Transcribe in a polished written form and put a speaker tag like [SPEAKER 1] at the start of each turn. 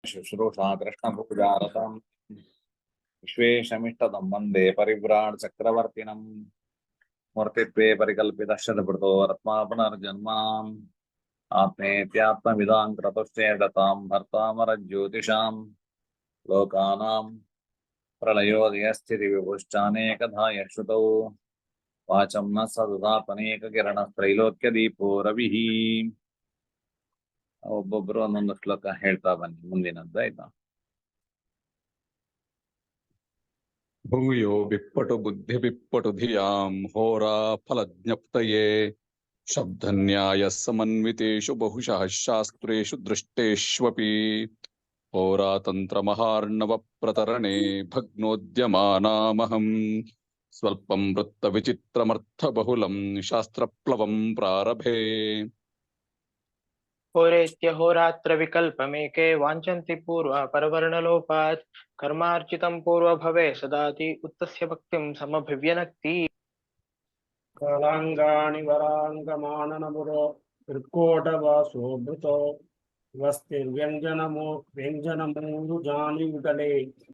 [SPEAKER 1] शुश्रूषा कृष्णभुजारतम् विश्वेशमिष्टदं वन्दे परिव्राट् चक्रवर्तिनम् मूर्तित्वे परिकल्पितः शतभृतो रत्मा पुनर्जन्मनाम् आत्मेत्यात्मविदां क्रतुश्चेदतां भर्तामरज्योतिषाम् लोकानां प्रलयोदयस्थितिविभुश्चानेकधा यश्रुतौ वाचं न सदुदात्मनेककिरणत्रैलोक्यदीपो रविः ಒಬ್ಬೊಬ್ರು ಒಂದೊಂದು ಶ್ಲೋಕ ಹೇಳ್ತಾ ಬನ್ನಿ ಮುಂದಿನದ್ದು ಆಯ್ತಾ
[SPEAKER 2] ಭೂಯೋ ಬಿಪ್ಪಟು ಬುದ್ಧಿ ಬಿಪ್ಪಟು ಧಿಯಾಂ ಹೋರಾ ಫಲಜ್ಞಪ್ತಯೇ ಶಬ್ದನ್ಯಾಯ ಸಮನ್ವಿತೇಷು ಬಹುಶಃ ಶಾಸ್ತ್ರೇಷು ದೃಷ್ಟೇಷ್ವಪಿ ಹೋರಾತಂತ್ರ ಮಹಾರ್ಣವ ಪ್ರತರಣೆ ಭಗ್ನೋದ್ಯಮಾನಾಮಹಂ ಸ್ವಲ್ಪಂ ವೃತ್ತ ವಿಚಿತ್ರಮರ್ಥ ಬಹುಲಂ ಶಾಸ್ತ್ರಪ್ಲವಂ ಪ್ರಾರಭೆ
[SPEAKER 3] होरेत्यहोरात्र विकल्पमेके वाञ्छन्ति पूर्व परवर्णलोपात् कर्मार्जितं पूर्व भवे सदाति उत्तस्य भक्तिं समभिव्यनक्ति
[SPEAKER 4] कालांगाणि वरांगमाननमुरो त्रिकोटवासो भृतो वस्तिर्व्यञ्जनमो व्यञ्जनमूरुजानि युगले